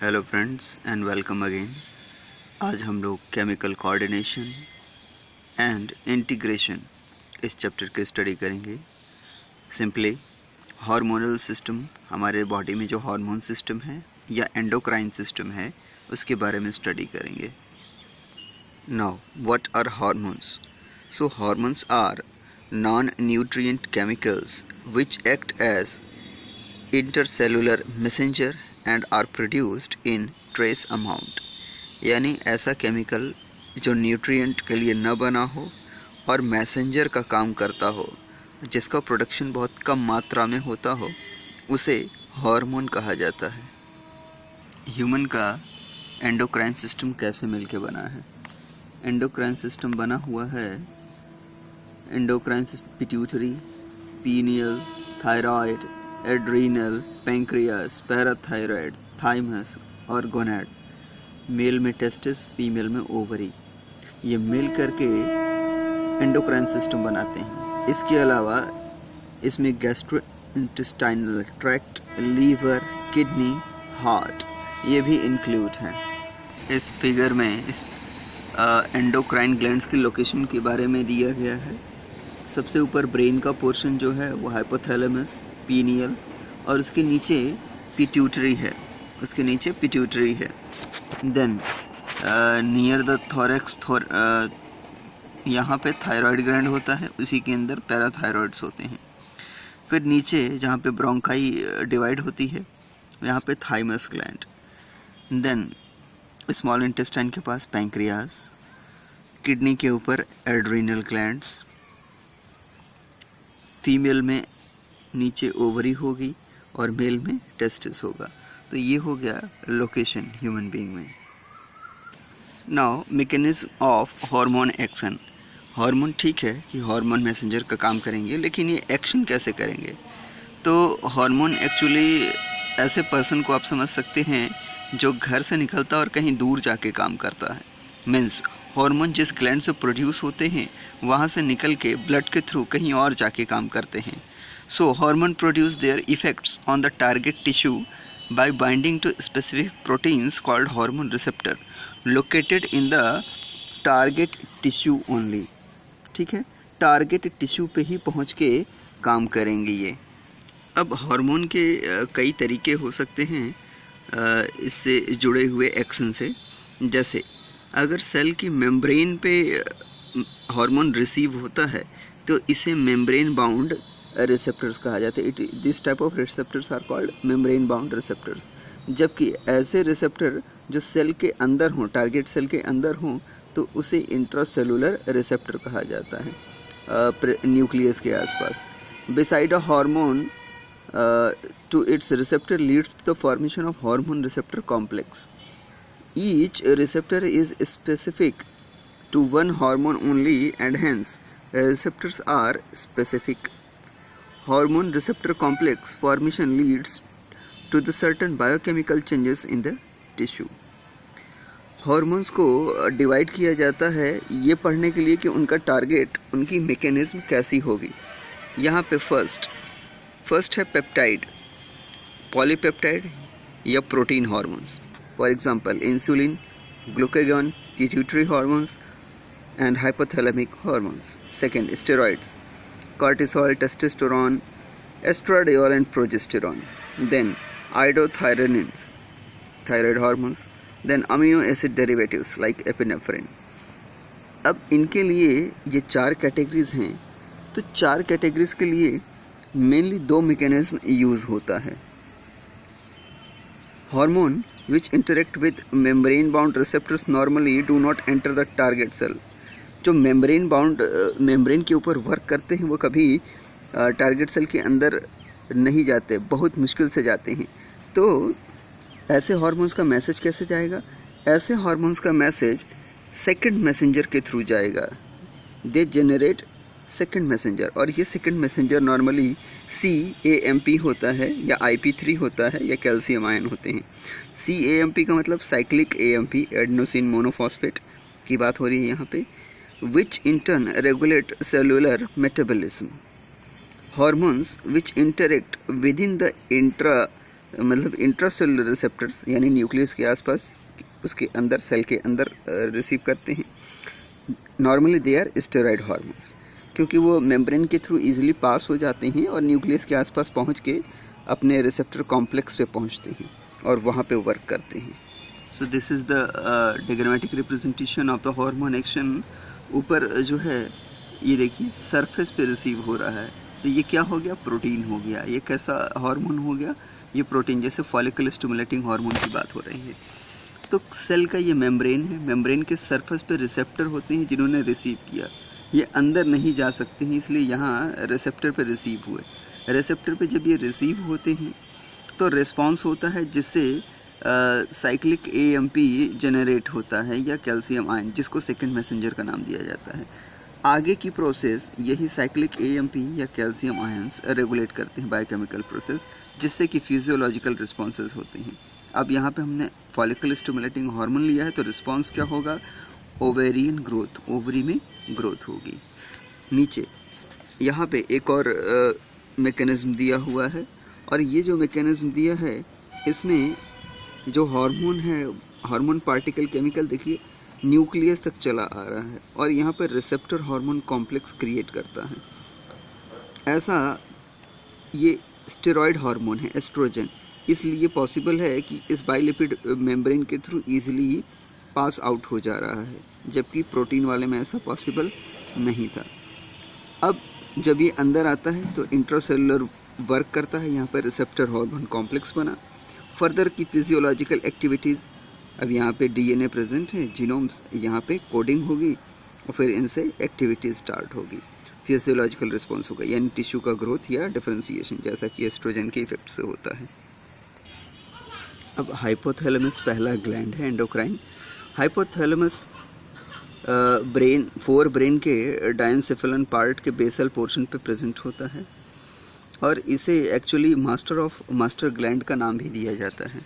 Hello friends and welcome again. आज हम लोग केमिकल कोऑर्डिनेशन एंड इंटीग्रेशन इस चैप्टर की स्टडी करेंगे। सिंपली हार्मोनल सिस्टम, हमारे बॉडी में जो हार्मोन सिस्टम है या एंडोक्राइन सिस्टम है उसके बारे में स्टडी करेंगे। Now what are hormones? So hormones are non nutrient chemicals which act as intercellular messenger and are produced in trace amount। यानी ऐसा केमिकल जो न्यूट्रिएंट के लिए न बना हो और मैसेंजर का काम करता हो, जिसका प्रोडक्शन बहुत कम मात्रा में होता हो, उसे हार्मोन कहा जाता है। ह्यूमन का एंडोक्राइन सिस्टम कैसे मिलके बना है? एंडोक्राइन सिस्टम बना हुआ है endocrine pituitary, pineal, thyroid, adrenal, pancreas, parathyroid, thymus और गोनाड। मेल में टेस्टिस, फीमेल में ओवरी, ये मिल करके एंडोक्राइन सिस्टम बनाते हैं। इसके अलावा इसमें gastrointestinal tract, liver, kidney, heart ये भी इंक्लूड हैं। इस फिगर में इस एंडोक्राइन ग्लैंड्स की लोकेशन के बारे में दिया गया है। सबसे ऊपर ब्रेन का पोर्शन जो है वो हाइपोथैलेमस, पीनियल और उसके नीचे पिट्यूटरी है, देन नियर द थोरैक्स यहाँ पे थायराइड ग्लैंड होता है, उसी के अंदर पैराथायरॉइड्स होते हैं। फिर नीचे जहाँ पे ब्रोंकाई डिवाइड होती है यहाँ पे thymus gland, then small intestine के पास पैंक्रियास, किडनी के ऊपर एड्रीनल ग्लैंड्स, फीमेल में नीचे ओवरी होगी और मेल में टेस्टिस होगा। तो ये हो गया लोकेशन ह्यूमन बीइंग में। Now mechanism of hormone action. Hormone ठीक है कि हार्मोन मैसेंजर का काम करेंगे, लेकिन ये एक्शन कैसे करेंगे? तो हार्मोन एक्चुअली ऐसे पर्सन को आप समझ सकते हैं जो घर से निकलता और कहीं दूर जाके काम करता है। मीन्स हार्मोन जिस ग्लैंड से प्रोड्यूस होते हैं वहाँ से निकल के ब्लड के थ्रू कहीं और जाके काम करते हैं। So hormone produce their effects on the target tissue by binding to specific proteins called hormone receptor located in the target tissue only. ठीक है, टारगेट टिश्यू पे ही पहुँच के काम करेंगे ये। अब हार्मोन के कई तरीके हो सकते हैं इससे जुड़े हुए एक्शन से। जैसे अगर सेल की मेम्ब्रेन पे हार्मोन रिसीव होता है तो इसे मेम्ब्रेन बाउंड रिसेप्टर्स कहा जाता है। This type of receptors are called membrane bound receptors. जबकि ऐसे रिसेप्टर जो सेल के अंदर हों, टारगेट सेल के अंदर हों, तो उसे इंट्रासेलुलर रिसेप्टर कहा जाता है न्यूक्लियस के आसपास। Beside a hormone to its receptor leads to the formation of hormone receptor complex. Each receptor is specific to one hormone only and hence receptors are specific. Hormone receptor complex formation leads to the certain biochemical changes in the tissue. Hormones को divide किया जाता है ये पढ़ने के लिए कि उनका टारगेट, उनकी मैकेनिज्म कैसी होगी। यहाँ पे फर्स्ट है पेप्टाइड, पॉलीपेप्टाइड या protein hormones. For example insulin, glucagon, pituitary hormones and hypothalamic hormones. Second steroids, cortisol, testosterone, estradiol and progesterone. Then iodothyronines, thyroid hormones. Then amino acid derivatives like epinephrine. अब इनके लिए ये 4 categories हैं। तो 4 categories के लिए mainly 2 mechanism use होता है। Hormone which interact with membrane bound receptors normally do not enter the target cell. जो मेम्ब्रेन के ऊपर वर्क करते हैं वो कभी टारगेट सेल के अंदर नहीं जाते, बहुत मुश्किल से जाते हैं। तो ऐसे हार्मोन्स का मैसेज कैसे जाएगा? ऐसे हार्मोन्स का मैसेज सेकंड मैसेंजर के थ्रू जाएगा। दे जेनरेट सेकंड मैसेंजर, और ये सेकंड मैसेंजर नॉर्मली CAMP होता है या IP3 होता है या कैल्शियम आयन होते हैं। CAMP का मतलब साइक्लिक AMP, एडेनोसिन मोनोफॉस्फेट की बात हो रही है यहाँ पे, which in turn regulate cellular metabolism. Hormones which interact within the मतलब इंट्रासेलुलर रिसेप्टर्स यानी न्यूक्लियस के आसपास, उसके अंदर, सेल के अंदर रिसीव करते हैं। Normally they are steroid hormones, क्योंकि वो मेम्ब्रेन के थ्रू इजीली पास हो जाते हैं और न्यूक्लियस के आसपास पहुंच के अपने रिसेप्टर कॉम्प्लेक्स पे पहुंचते हैं और वहाँ पे वर्क करते हैं। सो this is the diagrammatic representation of the hormone action. ऊपर जो है ये देखिए सरफेस पे रिसीव हो रहा है, तो ये क्या हो गया, प्रोटीन हो गया। ये कैसा हार्मोन हो गया, ये प्रोटीन, जैसे फॉलिकल स्टिमुलेटिंग हार्मोन की बात हो रही है। तो सेल का ये मेम्ब्रेन है, मेम्ब्रेन के सरफेस पे रिसेप्टर होते हैं जिन्होंने रिसीव किया, ये अंदर नहीं जा सकते हैं, इसलिए यहाँ रिसेप्टर पे रिसीव हुए। रिसेप्टर पे जब ये रिसीव होते हैं तो रिस्पॉन्स होता है, जिससे साइक्लिक AMP जनरेट होता है या कैल्शियम आयन, जिसको सेकंड मैसेंजर का नाम दिया जाता है। आगे की प्रोसेस यही साइक्लिक AMP या कैल्शियम आयंस रेगुलेट करते हैं, बायोकेमिकल प्रोसेस, जिससे कि फिजियोलॉजिकल रिस्पॉन्सेज होते हैं। अब यहाँ पे हमने फॉलिकल स्टिमुलेटिंग हार्मोन लिया है, तो रिस्पॉन्स क्या होगा, ओवेरियन ग्रोथ, ओवरी में ग्रोथ होगी। नीचे यहाँ पे एक और मैकेनिज्म दिया हुआ है, और ये जो मैकेनिज्म दिया है इसमें जो हार्मोन है, हार्मोन पार्टिकल केमिकल देखिए न्यूक्लियस तक चला आ रहा है और यहाँ पर रिसेप्टर हार्मोन कॉम्प्लेक्स क्रिएट करता है। ऐसा ये स्टेरॉयड हार्मोन है, एस्ट्रोजन, इसलिए पॉसिबल है कि इस बाइलिपिड मेम्ब्रेन के थ्रू इजीली पास आउट हो जा रहा है, जबकि प्रोटीन वाले में ऐसा पॉसिबल नहीं था। अब जब ये अंदर आता है तो इंट्रासेलुलर वर्क करता है, यहाँ पर रिसेप्टर हार्मोन कॉम्प्लेक्स बना। फर्दर की फिजियोलॉजिकल एक्टिविटीज़, अब यहाँ पे DNA प्रेजेंट है, जीनोम्स, यहाँ पे कोडिंग होगी और फिर इनसे एक्टिविटीज स्टार्ट होगी, फिजियोलॉजिकल रिस्पॉन्स होगा, यानी टिश्यू का ग्रोथ या डिफरेंशिएशन, जैसा कि एस्ट्रोजन के इफेक्ट से होता है। अब हाइपोथैलेमस पहला ग्लैंड है endocrine. Hypothalamus brain, forebrain के डायनसेफेलन पार्ट के बेसल पोर्शन पे प्रेजेंट होता है और इसे एक्चुअली मास्टर ग्लैंड का नाम भी दिया जाता है।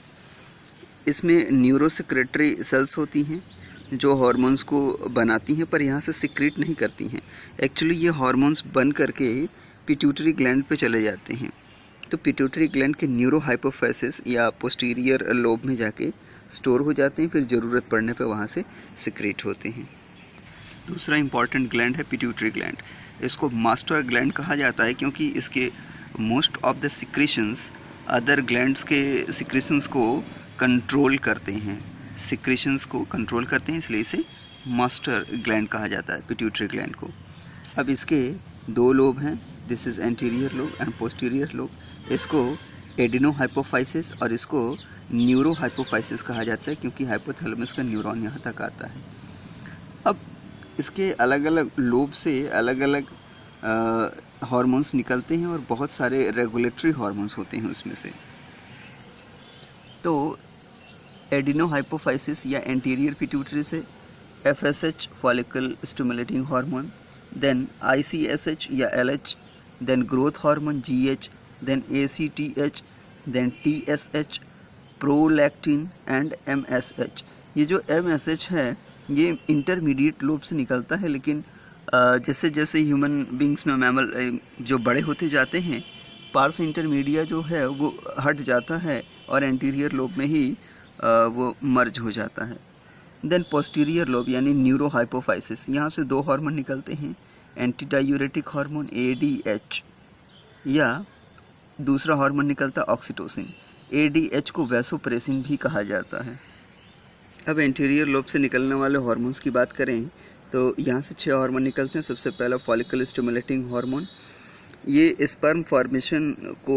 इसमें न्यूरोसेक्रेटरी सेल्स होती हैं जो हार्मोन्स को बनाती हैं, पर यहाँ से सिक्रीट नहीं करती हैं। एक्चुअली ये हार्मोन्स बन करके पिट्यूटरी ग्लैंड पे चले जाते हैं, तो पिट्यूटरी ग्लैंड के न्यूरो हाइपोफाइसिस या पोस्टीरियर लोब में जाके स्टोर हो जाते हैं, फिर ज़रूरत पड़ने पे वहाँ से सिक्रीट होते हैं। दूसरा इंपॉर्टेंट ग्लैंड है पिट्यूटरी ग्लैंड। इसको मास्टर ग्लैंड कहा जाता है क्योंकि इसके most of the secretions other glands के सिक्रीशंस को कंट्रोल करते हैं, सिक्रीशंस को कंट्रोल करते हैं, इसलिए इसे मास्टर ग्लैंड कहा जाता है, पिट्यूटरी ग्लैंड को। अब इसके दो लोब हैं, this is anterior lobe and posterior lobe. इसको एडिनो हाइपोफाइसिस और इसको न्यूरो हाइपोफाइसिस कहा जाता है, क्योंकि हाइपोथैलेमस का न्यूरॉन यहाँ तक आता है। अब इसके अलग अलग लोब से अलग अलग हार्मोन्स निकलते हैं और बहुत सारे रेगुलेटरी हार्मोन्स होते हैं उसमें से। तो एडिनो हाइपोफाइसिस या एंटीरियर पिट्यूटरी से FSH follicle stimulating hormone, then ICSH या LH, then growth hormone GH, then ACTH, then TSH, prolactin and MSH। ये जो MSH है ये इंटरमीडिएट लोब से निकलता है, लेकिन जैसे जैसे ह्यूमन बींग्स में मैमल जो बड़े होते जाते हैं, पार्स इंटरमीडिया जो है वो हट जाता है और एंटीरियर लोब में ही वो मर्ज हो जाता है। देन पोस्टीरियर लोब यानी न्यूरो हाइपोफाइसिस, यहाँ से दो हार्मोन निकलते हैं, एंटी डायूरेटिक हार्मोन ADH या दूसरा हार्मोन निकलता है ऑक्सीटोसिन। ADH को वैसोप्रेसिन भी कहा जाता है। अब एंटीरियर लोब से निकलने वाले हार्मोन्स की बात करें तो यहाँ से 6 हार्मोन निकलते हैं। सबसे पहला फॉलिकल स्टिमुलेटिंग हार्मोन, ये स्पर्म फॉर्मेशन को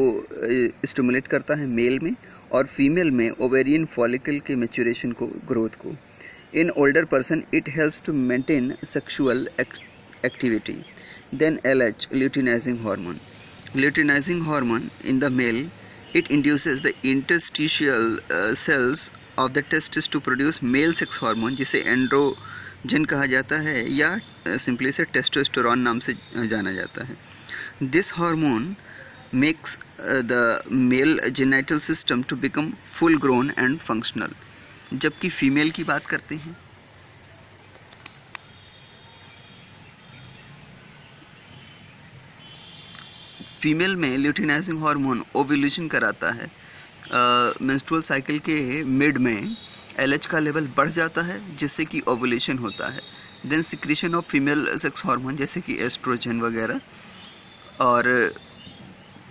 स्टिमुलेट करता है मेल में, और फीमेल में ओवेरियन फॉलिकल के मैच्योरेशन को, ग्रोथ को। In older person it helps to maintain sexual activity. Then LH luteinizing hormone. Luteinizing hormone in the male, it induces the interstitial cells of the testis to produce male sex hormone, जिसे androgen कहा जाता है या simply से testosterone नाम से जाना जाता है। This hormone makes the male genital system to become full grown and functional। जबकि फीमेल की बात करते हैं, फीमेल में ल्यूटिनाइजिंग हार्मोन ओव्यूलेशन कराता है मेंस्ट्रुअल साइकिल के मिड में LH का लेवल बढ़ जाता है जिससे कि ओवुलेशन होता है। Then secretion of female sex hormone जैसे कि एस्ट्रोजन वगैरह, और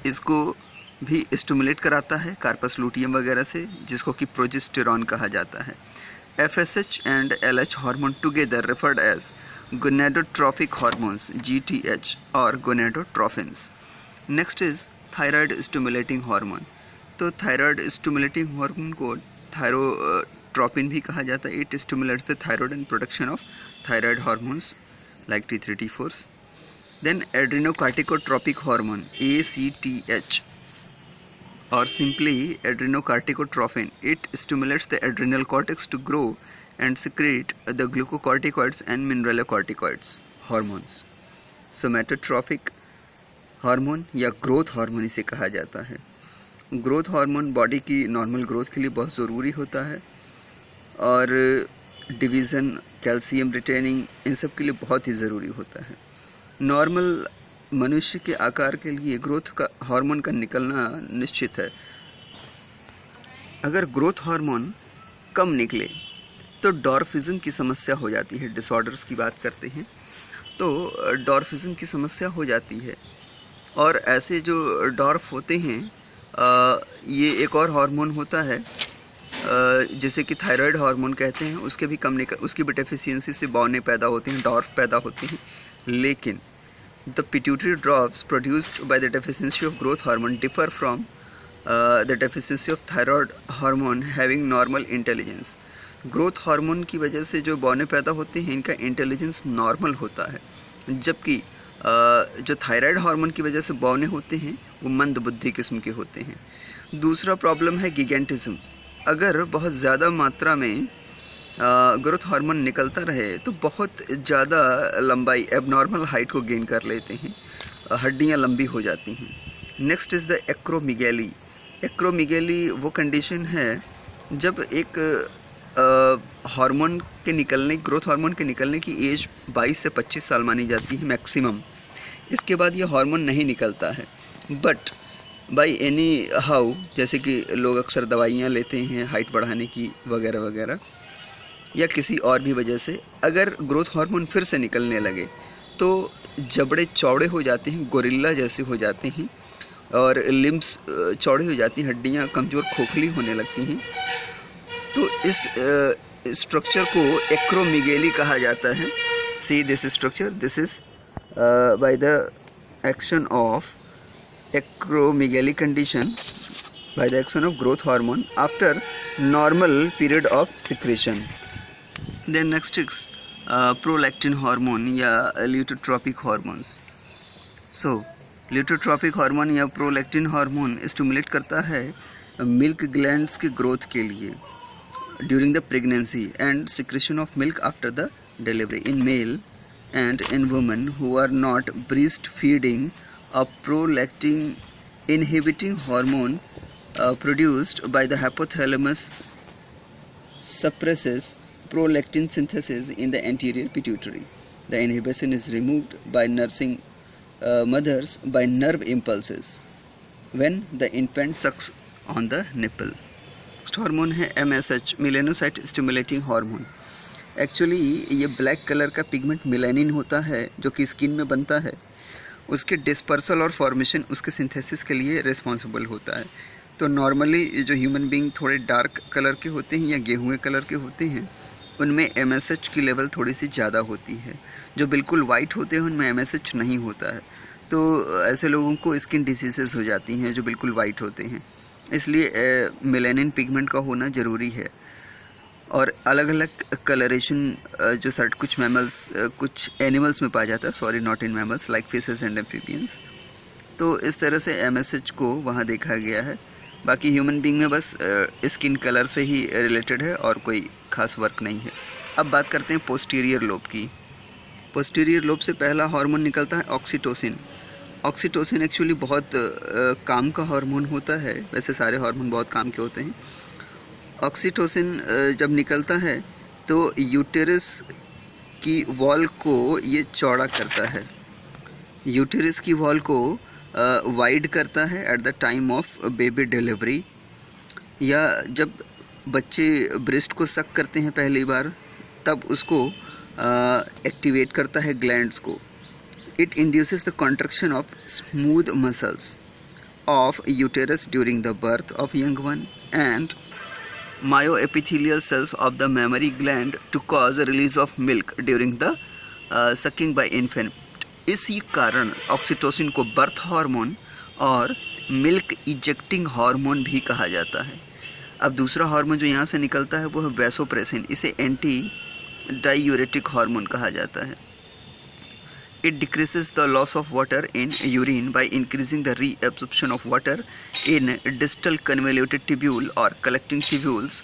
इसको भी स्टिमुलेट कराता है कार्पस लूटियम वगैरह से, जिसको कि प्रोजेस्टेरॉन कहा जाता है। FSH and LH hormone together referred as gonadotrophic hormones GTH और gonadotrophins. Next is thyroid stimulating hormone. तो थायराइड स्टिमुलेटिंग हार्मोन को थायरोट्रोपिन भी कहा जाता है। It stimulates the thyroid and production of thyroid hormones like T3 T4। Then adrenocorticotropic hormone ACTH or simply adrenocorticotrophin. It stimulates the adrenal cortex to grow and secrete the glucocorticoids and mineralocorticoids hormones. Somatotrophic hormone या growth hormone इसे कहा जाता है। Growth hormone body की normal growth के लिए बहुत ज़रूरी होता है और डिवीज़न, कैल्शियम रिटेनिंग, इन सब के लिए बहुत ही ज़रूरी होता है। नॉर्मल मनुष्य के आकार के लिए ग्रोथ का हार्मोन का निकलना निश्चित है। अगर ग्रोथ हार्मोन कम निकले तो डॉर्फिज्म की समस्या हो जाती है। डिसऑर्डर्स की बात करते हैं तो डॉर्फिज्म की समस्या हो जाती है, और ऐसे जो डॉर्फ होते हैं ये एक और हार्मोन होता है जैसे कि थायराइड हार्मोन कहते हैं, उसके भी उसकी भी डेफिशिएंसी से बौने पैदा होते हैं, डॉर्फ पैदा होते हैं। लेकिन the pituitary drops produced by the deficiency of growth hormone differ from the deficiency of thyroid hormone having normal intelligence. Growth hormone की वजह से जो बौने पैदा होते हैं इनका इंटेलिजेंस नॉर्मल होता है, जबकि जो थायराइड हार्मोन की वजह से बौने होते हैं वो मंद बुद्धि किस्म के होते हैं। दूसरा प्रॉब्लम है गिगेंटिज्म। अगर बहुत ज़्यादा मात्रा में ग्रोथ हार्मोन निकलता रहे तो बहुत ज़्यादा लंबाई, एबनॉर्मल हाइट को गेन कर लेते हैं, हड्डियां लंबी हो जाती हैं। Next is the acromegaly. Acromegaly वो कंडीशन है जब एक हार्मोन के निकलने, ग्रोथ हार्मोन के निकलने की एज 22 से 25 साल मानी जाती है मैक्सिमम। इसके बाद ये हार्मोन नहीं निकलता है, बट बाई एनी हाउ, जैसे कि लोग अक्सर दवाइयाँ लेते हैं हाइट बढ़ाने की वगैरह वगैरह, या किसी और भी वजह से अगर ग्रोथ हार्मोन फिर से निकलने लगे तो जबड़े चौड़े हो जाते हैं, गोरिल्ला जैसे हो जाते हैं, और लिम्स चौड़े हो जाती हैं, हड्डियाँ कमज़ोर खोखली होने लगती हैं। तो इस स्ट्रक्चर को एक्रोमिगैली कहा जाता है। See this structure, this is by the action of acromegaly condition by the action of growth hormone after normal period of secretion. Then next is prolactin hormone या leukotropic hormones. So leukotropic hormone या prolactin hormone stimulate करता है milk glands की growth के लिए during the pregnancy and secretion of milk after the delivery in male and in women who are not breastfeeding. A prolactin inhibiting hormone produced by the hypothalamus suppresses prolactin synthesis in the anterior pituitary. The inhibition is removed by nursing mothers by nerve impulses when the infant sucks on the nipple. Next hormone है MSH, melanocyte stimulating hormone. Actually ये black colour का pigment melanin होता है जो कि skin में बनता है, उसके डिस्पर्सल और फॉर्मेशन उसके सिंथेसिस के लिए रिस्पॉन्सिबल होता है। तो नॉर्मली जो ह्यूमन बीइंग थोड़े डार्क कलर के होते हैं या गेहुए कलर के होते हैं उनमें MSH की लेवल थोड़ी सी ज़्यादा होती है। जो बिल्कुल वाइट होते हैं उनमें MSH नहीं होता है, तो ऐसे लोगों को स्किन डिसीजेस हो जाती हैं जो बिल्कुल वाइट होते हैं। इसलिए मेलानिन पिगमेंट का होना ज़रूरी है। और अलग अलग कलरेशन जो सर्ट कुछ मैमल्स, कुछ एनिमल्स में पाया जाता है, sorry not in mammals, like fishes and amphibians. तो इस तरह से MSH को वहाँ देखा गया है। बाकी ह्यूमन बीइंग में बस स्किन कलर से ही रिलेटेड है और कोई ख़ास वर्क नहीं है। अब बात करते हैं पोस्टीरियर लोब की। पोस्टीरियर लोब से पहला हार्मोन निकलता है ऑक्सीटोसिन। ऑक्सीटोसिन एक्चुअली बहुत काम का हार्मोन होता है, वैसे सारे हार्मोन बहुत काम के होते हैं। ऑक्सीटोसिन जब निकलता है तो यूटेरस की वॉल को ये चौड़ा करता है, यूटेरस की वॉल को वाइड करता है at the time of baby delivery. या जब बच्चे ब्रेस्ट को सक करते हैं पहली बार, तब उसको एक्टिवेट करता है ग्लैंड्स को. It induces the contraction of smooth muscles of uterus during the birth of young one and myoepithelial cells of the mammary gland to cause release of milk during the sucking by infant. इसी कारण oxytocin को birth hormone और milk ejecting hormone भी कहा जाता है. अब दूसरा हार्मोन जो यहाँ से निकलता है वो है वैसोप्रेसिन. इसे एंटी डायूरेटिक हार्मोन कहा जाता है. It decreases the loss of water in urine by increasing the reabsorption of water in distal convoluted tubule or collecting tubules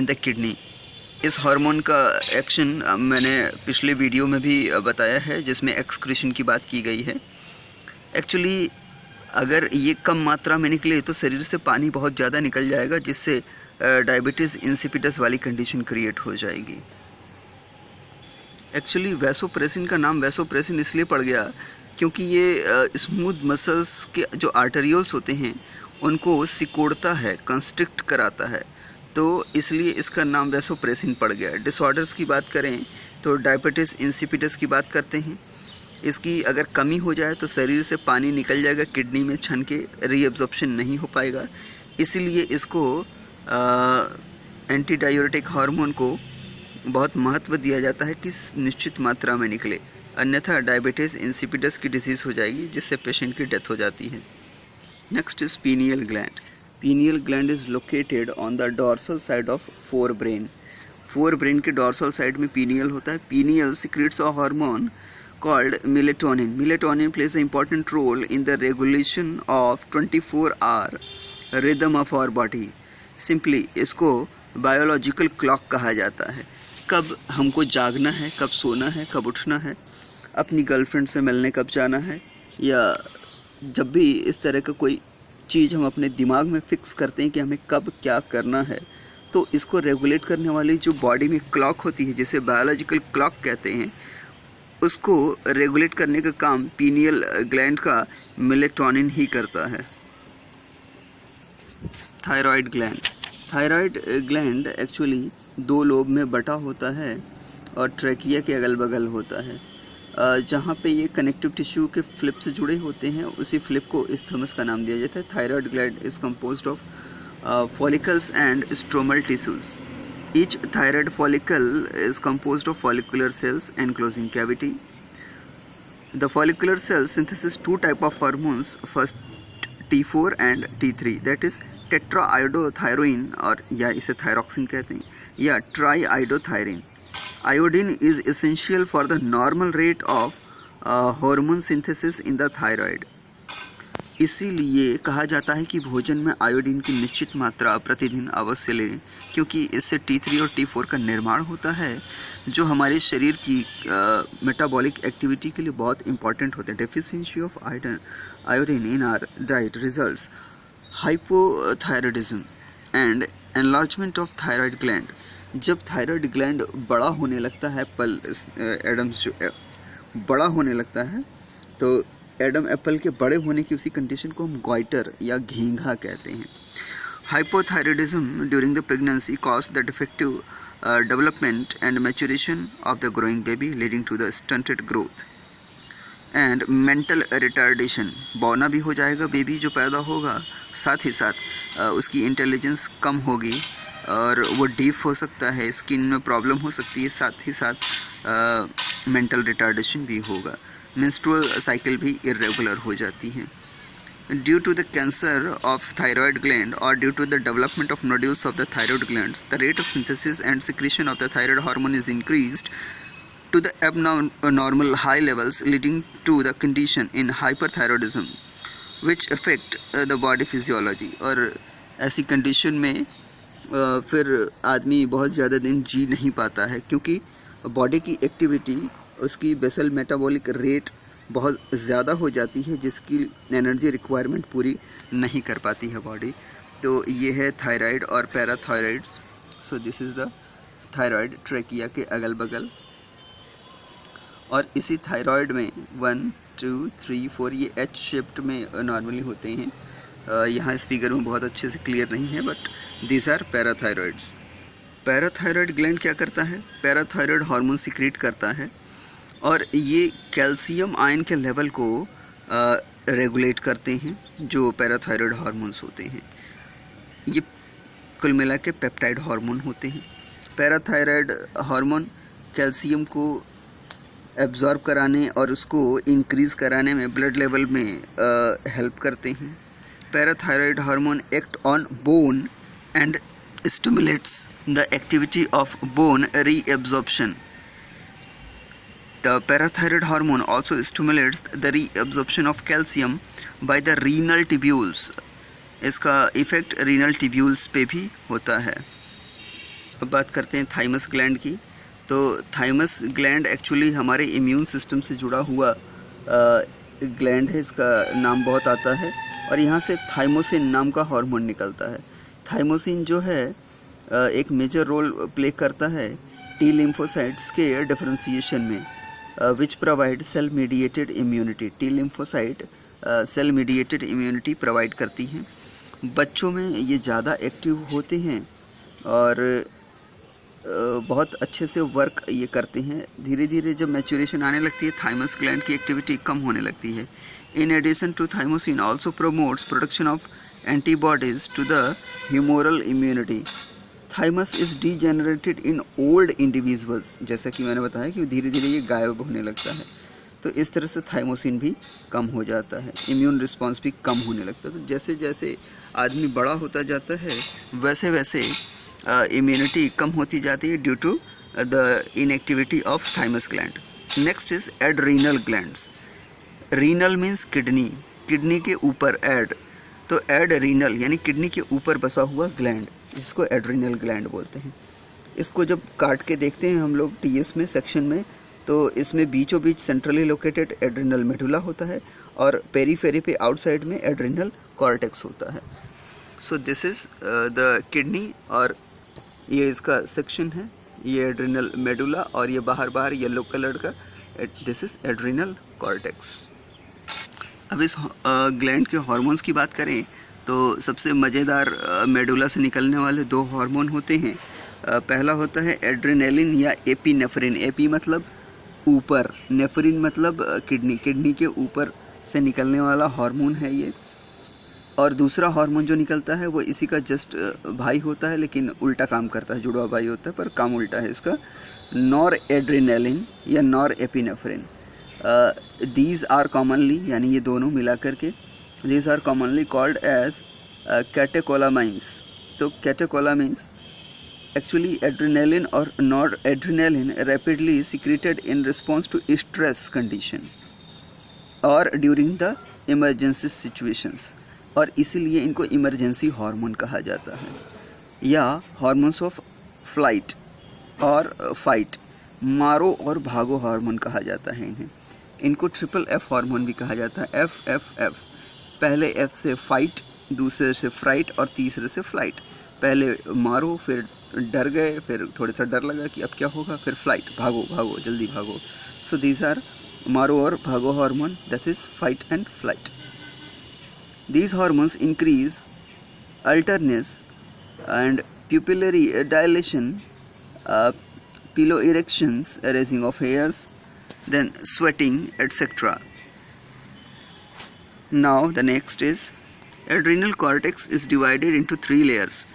in the kidney. इस हार्मोन का एक्शन मैंने पिछले वीडियो में भी बताया है जिसमें एक्सक्रीशन की बात की गई है. एक्चुअली अगर ये कम मात्रा में निकले तो शरीर से पानी बहुत ज़्यादा निकल जाएगा, जिससे डायबिटीज़ इंसिपिडस वाली कंडीशन क्रिएट हो जाएगी. एक्चुअली वैसोप्रेसिन का नाम वैसोप्रेसिन इसलिए पड़ गया क्योंकि ये स्मूथ मसल्स के जो आर्टेरियोल्स होते हैं उनको सिकोड़ता है, कंस्ट्रिक्ट कराता है, तो इसलिए इसका नाम वैसोप्रेसिन पड़ गया. डिसऑर्डर्स की बात करें तो डायबिटीज़ इंसिपिडस की बात करते हैं. इसकी अगर कमी हो जाए तो शरीर से पानी निकल जाएगा, किडनी में छन के रीअब्जॉर्प्शन नहीं हो पाएगा. इसीलिए इसको एंटी डायूरेटिक हार्मोन को बहुत महत्व दिया जाता है कि निश्चित मात्रा में निकले, अन्यथा डायबिटीज़ इंसिपिडस की डिजीज़ हो जाएगी जिससे पेशेंट की डेथ हो जाती है. Next is pineal gland. Pineal gland is located on the dorsal side of forebrain. Forebrain के डॉर्सल साइड में पीनियल होता है. Pineal secretes a hormone called melatonin. Melatonin plays an important role in the regulation of 24-hour rhythm of our body. Simply इसको biological clock कहा जाता है. कब हमको जागना है, कब सोना है, कब उठना है, अपनी गर्लफ्रेंड से मिलने कब जाना है, या जब भी इस तरह का कोई चीज़ हम अपने दिमाग में फिक्स करते हैं कि हमें कब क्या करना है, तो इसको रेगुलेट करने वाली जो बॉडी में क्लॉक होती है जिसे बायोलॉजिकल क्लॉक कहते हैं, उसको रेगुलेट करने का काम पीनियल ग्लैंड का मेलेटोनिन ही करता है. Thyroid gland. Thyroid gland actually दो लोब में बटा होता है और ट्रैकिया के अगल बगल होता है. जहाँ पे ये कनेक्टिव टिश्यू के फ्लिप से जुड़े होते हैं उसी फ्लिप को इस्थमस का नाम दिया जाता है. Thyroid gland is composed of follicles and stromal tissues. Each thyroid follicle is composed of follicular cells enclosing cavity. The follicular cells synthesis two type of hormones, first T4 and T3, that is tetraiodothyroin और या इसे thyroxine कहते हैं, या triiodothyrin. Iodine is essential for the normal rate of hormone synthesis in the thyroid. इसीलिए कहा जाता है कि भोजन में आयोडीन की निश्चित मात्रा प्रतिदिन अवश्य लें, क्योंकि इससे T3 और T4 का निर्माण होता है जो हमारे शरीर की मेटाबॉलिक एक्टिविटी के लिए बहुत इंपॉर्टेंट होते हैं. Deficiency of iodine in our diet results hypothyroidism and enlargement of thyroid gland. जब थायराइड ग्लैंड बड़ा होने लगता है, एडम्स जो बड़ा होने लगता है, तो एडम एप्पल के बड़े होने की उसी कंडीशन को हम गॉइटर या घेंघा कहते हैं. Hypothyroidism during the pregnancy cause the defective development and maturation of the growing baby leading to the stunted growth and mental retardation. बौना भी हो जाएगा बेबी जो पैदा होगा, साथ ही साथ उसकी इंटेलिजेंस कम होगी और वो डीफ हो सकता है, स्किन में प्रॉब्लम हो सकती है, साथ ही साथ मेंटल रिटार्डेशन भी होगा. मेंस्ट्रुअल साइकिल भी इरेगुलर हो जाती है. Due to the cancer of thyroid gland और due to the development of nodules of the thyroid glands, the rate of synthesis and secretion of the thyroid hormone is increased to the abnormal high levels, leading to the condition in hyperthyroidism which affect the body physiology. और ऐसी condition में फिर आदमी बहुत ज़्यादा दिन जी नहीं पाता है, क्योंकि बॉडी की एक्टिविटी, उसकी बेसल मेटाबॉलिक रेट बहुत ज़्यादा हो जाती है, जिसकी एनर्जी रिक्वायरमेंट पूरी नहीं कर पाती है बॉडी. तो ये है थायराइड और parathyroids. So this is the thyroid trachea के अगल बगल. और इसी थायराइड में 1, 2, 3, 4 ये एच शेप्ड में नॉर्मली होते हैं. यहाँ इस फिगर में बहुत अच्छे से क्लियर नहीं है, but this are parathyroids. Parathyroid gland क्या करता है? पैराथायरॉइड हार्मोन सिक्रीट करता है और ये कैल्शियम आयन के लेवल को रेगुलेट करते हैं, जो पैराथायरॉइड हार्मोन्स होते हैं। ये कुल मिला के पेप्टाइड हार्मोन होते हैं। पैराथायरॉइड हार्मोन कैल्शियम को एब्जॉर्ब कराने और उसको इंक्रीज़ कराने में, ब्लड लेवल में हेल्प करते हैं। Parathyroid hormone act on bone and stimulates the activity of bone reabsorption. The parathyroid hormone also stimulates the reabsorption of calcium by the renal tubules. इसका इफ़ेक्ट रीनल ट्यूब्यूल्स पे भी होता है। अब बात करते हैं थाइमस ग्लैंड की। तो थाइमस ग्लैंड एक्चुअली हमारे इम्यून सिस्टम से जुड़ा हुआ ग्लैंड है। इसका नाम बहुत आता है और यहाँ से थाइमोसिन नाम का हार्मोन निकलता है। थाइमोसिन जो है एक मेजर रोल प्ले करता है टी लिम्फोसाइट्स के डिफरेंशिएशन में, which provide cell mediated immunity. T lymphocyte cell mediated immunity provide करती हैं। बच्चों में ये ज़्यादा एक्टिव होते हैं और बहुत अच्छे से वर्क ये करते हैं। धीरे धीरे जब मैच्योरेशन आने लगती है, थाइमस ग्लैंड की एक्टिविटी कम होने लगती है। In addition to thymosin also promotes production of antibodies to the humoral immunity. Thymus is degenerated in old individuals. जैसा कि मैंने बताया कि धीरे धीरे ये गायब होने लगता है, तो इस तरह से थाइमोसिन भी कम हो जाता है, इम्यून रिस्पॉन्स भी कम होने लगता है। तो जैसे जैसे आदमी बड़ा होता जाता है वैसे वैसे इम्यूनिटी कम होती जाती है due to the inactivity of thymus gland. Next is adrenal glands. Renal means kidney, kidney के ऊपर एड, तो एड्रीनल यानी किडनी के ऊपर बसा हुआ ग्लैंड, जिसको एड्रीनल ग्लैंड बोलते हैं। इसको जब काट के देखते हैं हम लोग टीएस में सेक्शन में, तो इसमें बीचों बीच सेंट्रली लोकेटेड एड्रिनल मेडुला होता है और पेरीफेरी पे आउटसाइड में एड्रिनल कॉर्टेक्स होता है। सो दिस इज़ द किडनी और ये इसका सेक्शन है, ये एड्रिनल मेडुला और ये बाहर बाहर येलो कलर का, दिस इज़ एड्रिनल कॉर्टेक्स। अब इस ग्लैंड के हार्मोन्स की बात करें तो सबसे मज़ेदार मेडुला से निकलने वाले दो हार्मोन होते हैं। पहला होता है एड्रेनालिन या एपिनेफ्रिन। एपी मतलब ऊपर, नेफ्रिन मतलब किडनी, किडनी के ऊपर से निकलने वाला हार्मोन है ये। और दूसरा हार्मोन जो निकलता है वो इसी का जस्ट भाई होता है, लेकिन उल्टा काम करता है, जुड़वा भाई होता है पर काम उल्टा है इसका, नॉर एड्रेनालिन या norepinephrine. These are commonly, यानी ये दोनों मिला करके, these are commonly called as catecholamines. तो catecholamines actually adrenaline or noradrenaline rapidly secreted in response to stress condition or during the emergency situations, और इसीलिए इनको इमरजेंसी हार्मोन कहा जाता है, या हार्मोन्स ऑफ फ्लाइट और फाइट, मारो और भागो हार्मोन कहा जाता है इन्हें। इनको ट्रिपल एफ हार्मोन भी कहा जाता है। एफ एफ एफ, पहले एफ से फाइट, दूसरे से फ्राइट और तीसरे से फ्लाइट। पहले मारो, फिर डर गए, फिर थोड़ा सा डर लगा कि अब क्या होगा, फिर फ्लाइट, भागो भागो जल्दी भागो। सो दीज आर मारो और भागो हार्मोन, that is fight and flight. These hormones increase alertness and pupillary dilation, pillow erections, raising of hairs, then sweating, etc. Now the next is adrenal cortex is divided into three layers.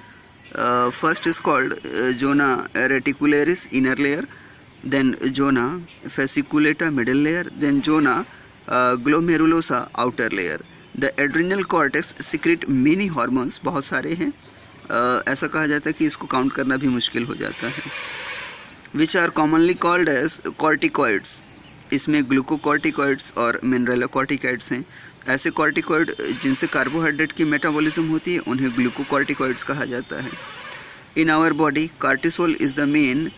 First is called zona reticularis, inner layer, then zona fasciculata, middle layer, then zona glomerulosa, outer layer. The adrenal cortex secrete many hormones, बहुत सारे हैं, ऐसा कहा जाता है कि इसको count करना भी मुश्किल हो जाता है, which are commonly called as corticoids. इसमें ग्लूकोकॉर्टिकॉइड्स और मिनरलोकॉर्टिकॉइड्स हैं। ऐसे कॉर्टिकॉइड जिनसे कार्बोहाइड्रेट की मेटाबॉलिज्म होती है उन्हें ग्लूकोकॉर्टिकॉइड्स कहा जाता है। In our body cortisol is the main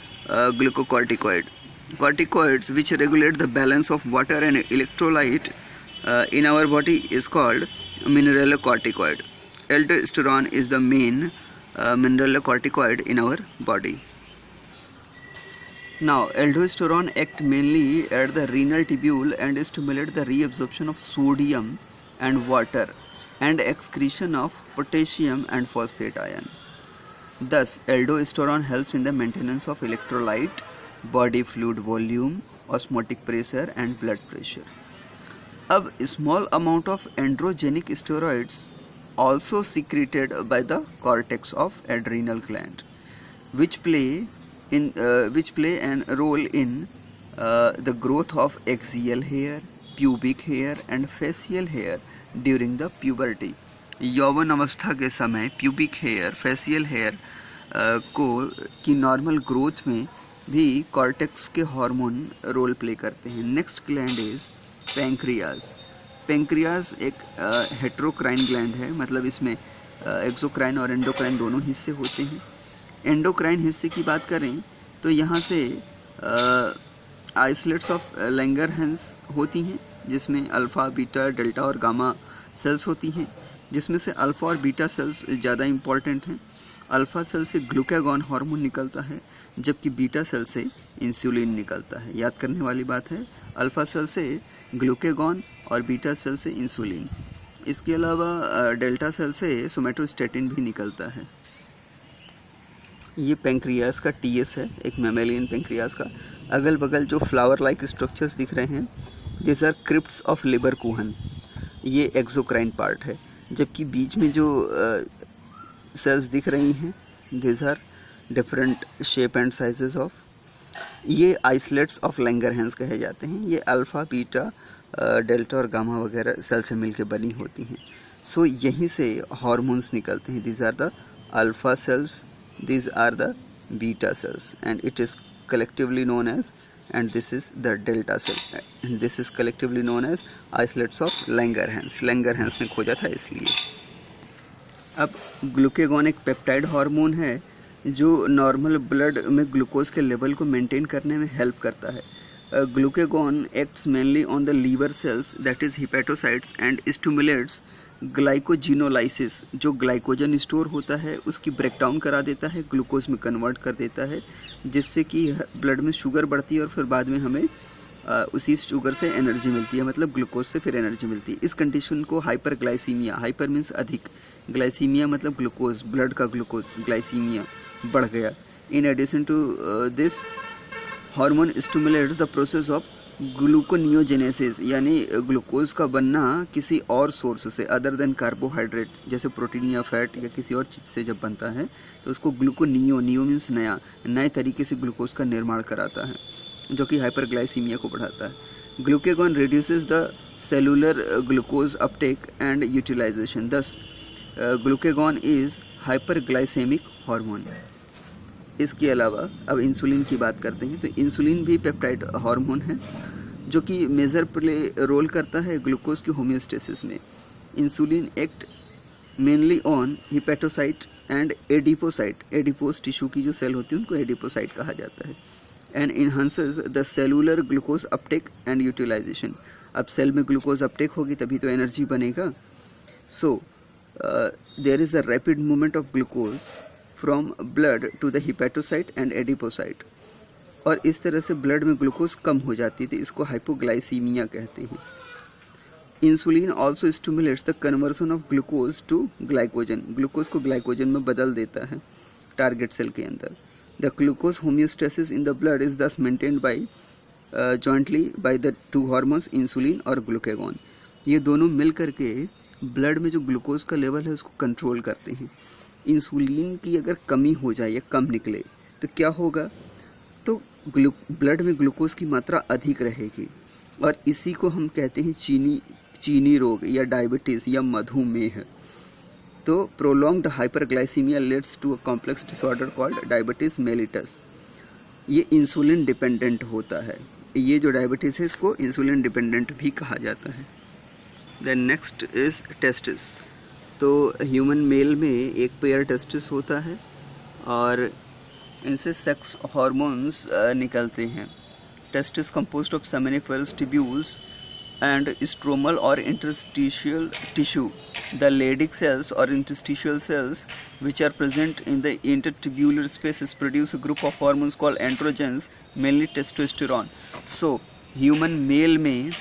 glucocorticoid. Corticoids which regulate the balance of water and electrolyte in our body is called mineralocorticoid. Aldosterone is the main mineralocorticoid in our body. Now, aldosterone act mainly at the renal tubule and stimulate the reabsorption of sodium and water and excretion of potassium and phosphate ion. Thus, aldosterone helps in the maintenance of electrolyte, body fluid volume, osmotic pressure and blood pressure. अब small amount of androgenic steroids also secreted by the cortex of adrenal gland, which play an role in the growth of axial hair, pubic hair and facial hair during the puberty. यौवन अवस्था के समय pubic hair, facial hair की normal growth में भी cortex के hormone role play करते हैं. Next gland is pancreas. Pancreas एक हेट्रोक्राइन ग्लैंड है, मतलब इसमें एक्सोक्राइन और एंडोक्राइन दोनों हिस्से होते हैं. एंडोक्राइन हिस्से की बात करें तो यहाँ से आइसोलेट्स ऑफ लैंगरहैंस होती हैं, जिसमें अल्फ़ा, बीटा, डेल्टा और गामा सेल्स होती हैं, जिसमें से अल्फ़ा और बीटा सेल्स ज़्यादा इम्पॉर्टेंट हैं. अल्फ़ा सेल से ग्लूकागॉन हार्मोन निकलता है, जबकि बीटा सेल से इंसुलिन निकलता है. याद करने वाली बात है, अल्फ़ा सेल से ग्लूकागॉन और बीटा सेल से इंसुलिन. इसके अलावा डेल्टा सेल से सोमेटोस्टेटिन भी निकलता है. ये पेंक्रियास का टीएस है, एक मैमेलियन पेंक्रियास का. अगल बगल जो फ्लावर लाइक स्ट्रक्चर्स दिख रहे हैं, दिस आर क्रिप्ट्स ऑफ लेबरकुहन. ये एक्सोक्राइन पार्ट है, जबकि बीच में जो सेल्स दिख रही हैं, this are different shape and sizes of, ये आइसोलेट्स ऑफ लैंगरहैंस कहे जाते हैं. ये अल्फ़ा, बीटा, डेल्टा और गामा वगैरह सेल से मिलकर बनी होती हैं. सो यहीं से हार्मोन्स निकलते हैं. This are the alpha cells, these are the beta cells, and it is collectively known as, and this is the delta cell, and this is collectively known as isolates of Langerhans. Langerhans ने खोजा था इसलिए. अब glucagon एक peptide hormone है जो normal blood में glucose के लेवल को मेंटेन करने में हेल्प करता है. Glucagon acts mainly on the liver cells, that is hepatocytes, and stimulates glycogenolysis. जो ग्लाइकोजन स्टोर होता है उसकी ब्रेकडाउन करा देता है, ग्लूकोज में कन्वर्ट कर देता है, जिससे कि ब्लड में शुगर बढ़ती है और फिर बाद में हमें उसी शुगर से एनर्जी मिलती है, मतलब ग्लूकोज से फिर एनर्जी मिलती है. इस कंडीशन को हाइपरग्लाइसीमिया, हाइपर मीन्स अधिक, ग्लाइसीमिया मतलब ग्लूकोज, ब्लड का ग्लूकोज, ग्लाइसीमिया बढ़ गया. In addition to this hormone stimulates the process of gluconeogenesis, यानी ग्लूकोज का बनना किसी और सोर्स से अदर देन कार्बोहाइड्रेट, जैसे प्रोटीन या फैट या किसी और चीज़ से जब बनता है तो उसको ग्लूकोनियो, नियो मीन्स नया, नए तरीके से ग्लूकोज का निर्माण कराता है, जो कि हाइपरग्लाइसीमिया को बढ़ाता है. Glucagon reduces the cellular glucose uptake and utilization. Thus glucagon is hyperglycemic hormone. इसके अलावा अब इंसुलिन की बात करते हैं. तो इंसुलिन भी पेप्टाइड हार्मोन है जो कि मेजर प्ले रोल करता है ग्लूकोज की होम्योस्टेसिस में. Insulin act mainly on hepatocyte and adipocyte. Adipose tissue की जो सेल होती है उनको एडिपोसाइट कहा जाता है. And enhances the cellular glucose uptake and utilization. अब सेल में ग्लूकोज अपटेक होगी तभी तो एनर्जी बनेगा. So there is a rapid movement of glucose from blood to the hepatocyte and adipocyte, और इस तरह से ब्लड में ग्लूकोज कम हो जाती थी. इसको हाइपोग्लाइसीमिया कहते हैं. Insulin also stimulates the conversion of glucose to glycogen. Glucose को ग्लाइकोजन में बदल देता है टारगेट सेल के अंदर. The glucose homeostasis in the blood is thus maintained by jointly by the two hormones insulin और ग्लूकागॉन. ये दोनों मिल करके ब्लड में जो ग्लूकोज का लेवल है उसको कंट्रोल करते हैं. इंसुलिन की अगर कमी हो जाए या कम निकले तो क्या होगा, तो ब्लड में ग्लूकोज की मात्रा अधिक रहेगी, और इसी को हम कहते हैं चीनी रोग या डायबिटीज़ या मधुमेह. तो prolonged hyperglycemia leads to a complex disorder called diabetes mellitus. ये इंसुलिन डिपेंडेंट होता है. ये जो डायबिटीज़ है इसको इंसुलिन डिपेंडेंट भी कहा जाता है. Then next is testis. तो ह्यूमन मेल में एक पेयर टेस्टिस होता है और इनसे सेक्स हार्मोन्स निकलते हैं. Testis composed of seminiferous tubules and stromal or interstitial tissue. The Leydig cells or interstitial cells which are present in the intertubular spaces produce a group of hormones called androgens, mainly testosterone. So human male में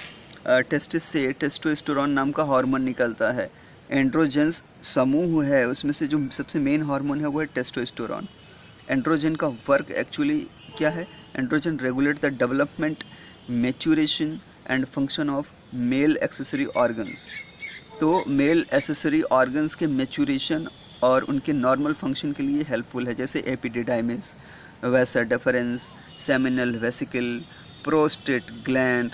testis से testosterone नाम का hormone निकलता है। Androgens समूह है, उसमें से जो सबसे मेन हार्मोन है वो है टेस्टोस्टेरोन। एंड्रोजन का वर्क एक्चुअली क्या है? Androgen regulate the development, maturation and function of male accessory organs. तो मेल एक्सेसरी ऑर्गन्स के मैच्योरेशन और उनके नॉर्मल फंक्शन के लिए हेल्पफुल है, जैसे epididymis, vas deferens, seminal vesicle, prostate gland,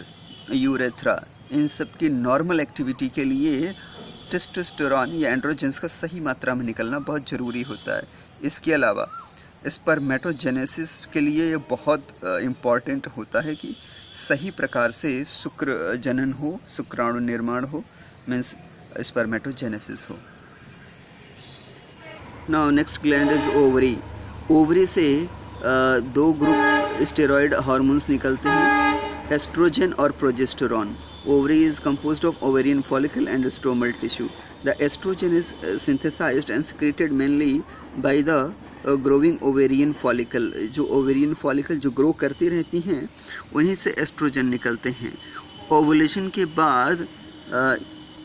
urethra, इन सब की नॉर्मल एक्टिविटी के लिए टेस्टोस्टेरोन या एंड्रोजेंस का सही मात्रा में निकलना बहुत ज़रूरी होता है। इसके अलावा स्पर्मेटोजेनेसिस के लिए ये बहुत इम्पॉर्टेंट होता है कि सही प्रकार से शुक्र जनन हो, शुक्राणु निर्माण हो, मीन्स स्पर्मेटोजेनेसिस हो। Now next gland is ovary. Ovary से दो ग्रुप स्टेरॉयड हार्मोन्स निकलते हैं, एस्ट्रोजन और progesterone. Ovary is composed of ovarian follicle and stromal tissue. The estrogen is synthesized and secreted mainly by the growing ovarian follicle. जो ovarian follicle जो grow करती रहती हैं उन्हीं से एस्ट्रोजन निकलते हैं। ओवुलेशन के बाद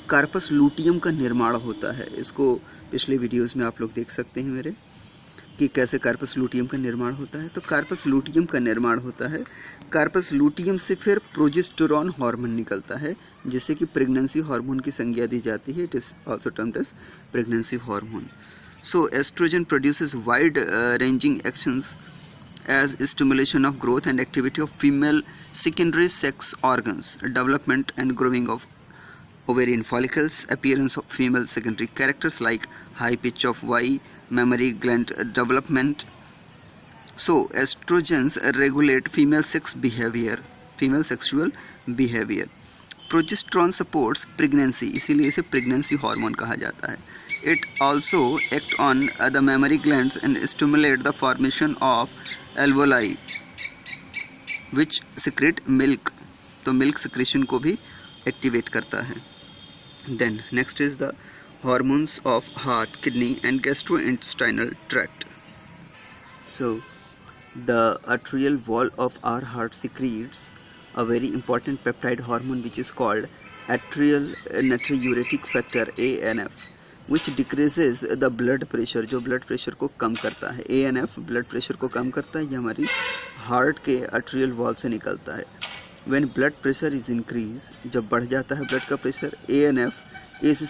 कार्पस लूटियम का निर्माण होता है। इसको पिछले वीडियोस में आप लोग देख सकते हैं मेरे, कि कैसे कार्पस लूटियम का निर्माण होता है। तो कार्पस लूटियम का निर्माण होता है। कार्पस लूटियम से फिर प्रोजेस्टेरॉन हार्मोन निकलता है, जिससे कि प्रेगनेंसी हार्मोन की संज्ञा दी जाती है। It is also termed as pregnancy hormone. So estrogen produces wide ranging actions as stimulation of growth and activity of female secondary sex organs, development and growing of ovarian follicles, appearance of female secondary characters like high pitch of Y, mammary gland development. So estrogens regulate female sexual behavior. Progesterone supports pregnancy, इसीलिए इसे pregnancy hormone कहा जाता है. It also act on the mammary glands and stimulate the formation of alveoli which secrete milk. तो milk secretion को भी activate करता है. Then next is the hormones of heart, kidney and gastrointestinal tract. So the arterial wall of our heart secretes a very important peptide hormone which is called atrial natriuretic factor ANF, which decreases the blood pressure, जो blood pressure को कम करता है। ANF blood pressure को कम करता है, ये हमारी heart के arterial wall से निकलता है। When blood pressure is increased, जब बढ़ जाता है blood का pressure, ANF is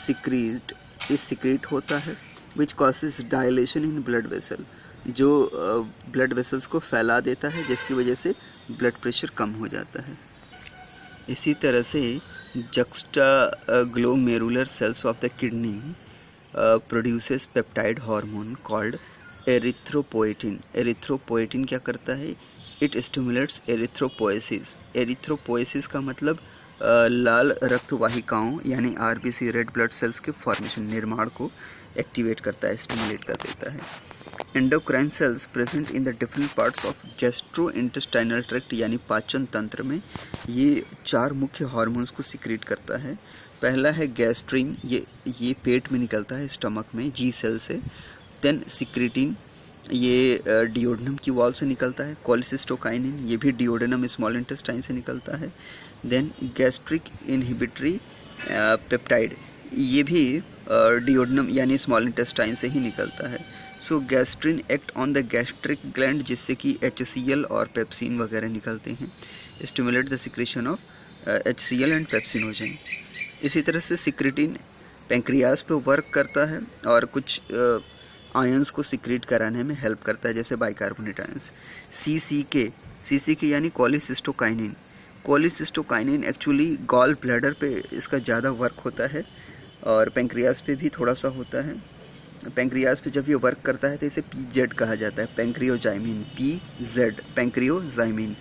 secrete होता है, which causes dilation in blood vessel, जो ब्लड वेसल्स को फैला देता है, जिसकी वजह से ब्लड प्रेशर कम हो जाता है। इसी तरह से juxtaglomerular cells of the kidney produces peptide hormone called erythropoietin. erythropoietin क्या करता है? It stimulates erythropoiesis. erythropoiesis का मतलब लाल रक्त वाहिकाओं यानी RBC रेड ब्लड सेल्स के फॉर्मेशन, निर्माण को एक्टिवेट करता है, स्टिमुलेट कर देता है। Endocrine cells present in the different parts of gastrointestinal tract यानी पाचन तंत्र में ये चार मुख्य हार्मोन्स को सिक्रेट करता है। पहला है गैस्ट्रिन, ये पेट में निकलता है, स्टमक में, जी सेल से। देन सिक्रेटिन, ये डिओडेनम की वॉल से निकलता है। कोलिसिस्टोकाइनिन, ये भी डिओडेनम स्मॉल इंटेस्टाइन से निकलता है। देन गैस्ट्रिक इनहिबिटरी पेप्टाइड, ये भी डिओडेनम यानी स्मॉल इंटेस्टाइन से ही निकलता है। So gastrin act on the gastric gland, जिससे कि HCl और पेप्सिन वगैरह निकलते हैं, stimulate the secretion of HCl and pepsinogen. इसी तरह से सिक्रेटिन पेंक्रियास पे वर्क करता है और कुछ आयंस को सिक्रेट कराने में हेल्प करता है, जैसे बाइकार्बोनेट आयंस। CCK यानी cholecystokinin. Cholecystokinin actually gall bladder पे इसका ज़्यादा वर्क होता है और पेंक्रियास पे भी थोड़ा सा होता है। पेंक्रियास पे जब ये वर्क करता है तो इसे PZ कहा जाता है, पेंक्रियोजाइमिन, PZ पेंक्रियोजाइमिन।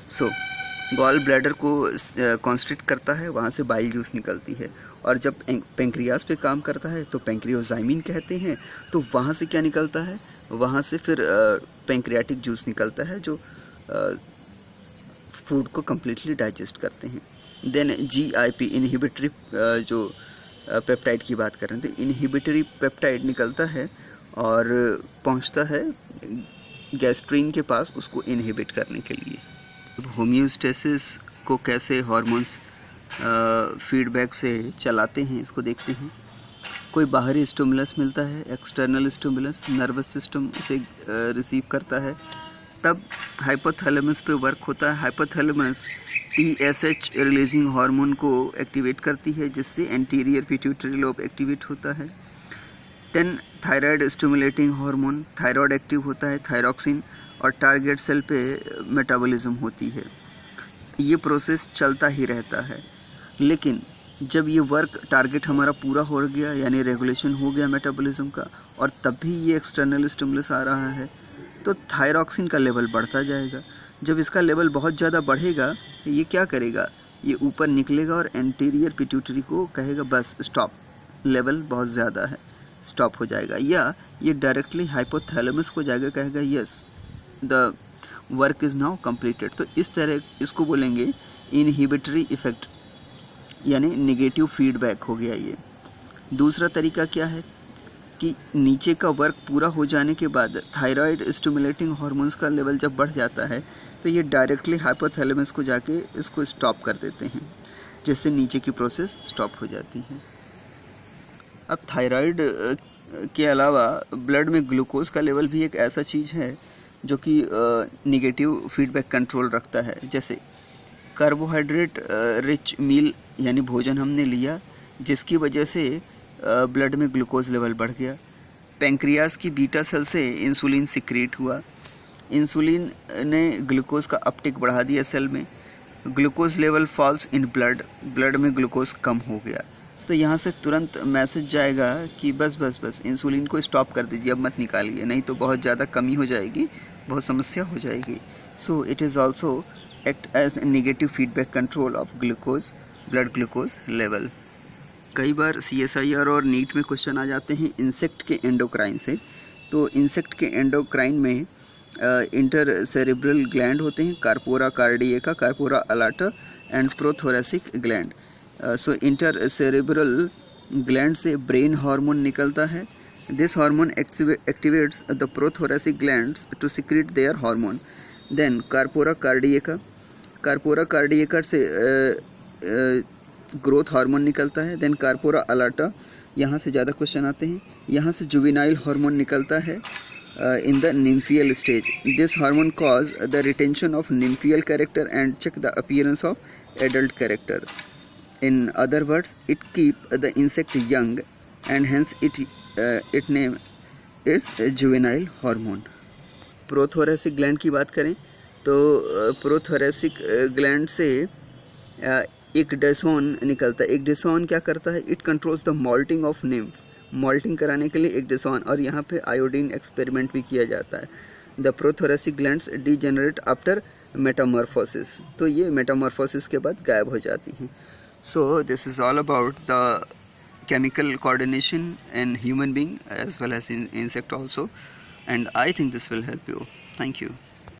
सो गॉल ब्लैडर को कॉन्स्ट्रिक्ट करता है, वहाँ से बाइल जूस निकलती है, और जब पेंक्रियास पे काम करता है तो पेंक्रियोजाइमिन कहते हैं। तो वहाँ से क्या निकलता है? वहाँ से फिर पेंक्रियाटिक जूस निकलता है, जो फूड को कम्प्लीटली डाइजेस्ट करते हैं। देन GIP इनहिबिटरी, जो पेप्टाइड की बात कर रहे हैं, तो इनहिबिटरी पेप्टाइड निकलता है और पहुंचता है गैस्ट्रिन के पास, उसको इनहिबिट करने के लिए। होम्योस्टेसिस को कैसे हार्मोन्स फीडबैक से चलाते हैं, इसको देखते हैं। कोई बाहरी स्टिमुलस मिलता है, एक्सटर्नल स्टिमुलस, नर्वस सिस्टम उसे रिसीव करता है, तब हाइपोथैलेमस पे वर्क होता है। हाइपोथैलेमस TSH रिलीजिंग हार्मोन को एक्टिवेट करती है, जिससे एंटीरियर पिट्यूटरी लोब एक्टिवेट होता है। Then thyroid stimulating hormone, thyroid active होता है, थायरॉक्सिन, और टारगेट सेल पे मेटाबॉलिज्म होती है। ये प्रोसेस चलता ही रहता है, लेकिन जब ये वर्क टारगेट हमारा पूरा हो गया, यानी रेगुलेशन हो गया मेटाबॉलिज्म का, और तब भी ये एक्सटर्नल स्टिमुलस आ रहा है, तो थायरॉक्सिन का लेवल बढ़ता जाएगा। जब इसका लेवल बहुत ज़्यादा बढ़ेगा तो ये क्या करेगा, ये ऊपर निकलेगा और एंटीरियर पिट्यूटरी को कहेगा बस स्टॉप, लेवल बहुत ज़्यादा है, स्टॉप हो जाएगा। या ये डायरेक्टली हाइपोथैलेमस को जाएगा, कहेगा yes the work is now completed. तो इस तरह इसको बोलेंगे इनहिबिटरी इफेक्ट, यानी नेगेटिव फीडबैक हो गया ये। दूसरा तरीका क्या है कि नीचे का वर्क पूरा हो जाने के बाद थायराइड स्टिमुलेटिंग हार्मोन्स का लेवल जब बढ़ जाता है तो ये डायरेक्टली हाइपोथैलेमस को जाके इसको स्टॉप कर देते हैं, जिससे नीचे की प्रोसेस स्टॉप हो जाती है। अब थायराइड के अलावा ब्लड में ग्लूकोज का लेवल भी एक ऐसा चीज़ है जो कि नेगेटिव फीडबैक कंट्रोल रखता है। जैसे कार्बोहाइड्रेट रिच मील यानी भोजन हमने लिया, जिसकी वजह से ब्लड में ग्लूकोज लेवल बढ़ गया। पैंक्रियास की बीटा सेल से इंसुलिन सिक्रीट हुआ, इंसुलिन ने ग्लूकोज का अपटेक बढ़ा दिया सेल में, glucose level falls in blood, blood में ग्लूकोज कम हो गया। तो यहाँ से तुरंत मैसेज जाएगा कि बस इंसुलिन को स्टॉप कर दीजिए, अब मत निकालिए, नहीं तो बहुत ज़्यादा कमी हो जाएगी, बहुत समस्या हो जाएगी। So it is also act as negative feedback control of glucose, blood glucose level. कई बार CSIR और नीट में क्वेश्चन आ जाते हैं इंसेक्ट के एंडोक्राइन से। तो इंसेक्ट के एंडोक्राइन में इंटर सेरेब्रल ग्लैंड होते हैं, corpora cardiaca, corpora allata and prothoracic gland. So intercerebral gland से ब्रेन हार्मोन निकलता है। This hormone activates the prothoracic glands to secrete their hormone. Then corpora cardiaca, corpora cardiaca से growth hormone निकलता है। Then corpora alata, यहाँ से ज़्यादा question आते हैं, यहाँ से जुवेनाइल हार्मोन निकलता है in the nymphal stage. This hormone cause the retention of nymphal character and check the appearance of adult character. In other words it keep the insect young and hence it name its juvenile hormone. Prothoracic gland की बात करें तो prothoracic gland से एक डेसोन निकलता है। एक डेसोन क्या करता है, it controls the moulting of nymph, moulting कराने के लिए एक डेसोन, और यहाँ पे आयोडीन एक्सपेरिमेंट भी किया जाता है। The prothoracic glands degenerate after Metamorphosis, तो ये मेटामॉर्फोसिस के बाद गायब हो जाती हैं। सो this is all about the chemical coordination in human being as well as in insect also, and I think this will help you. Thank you.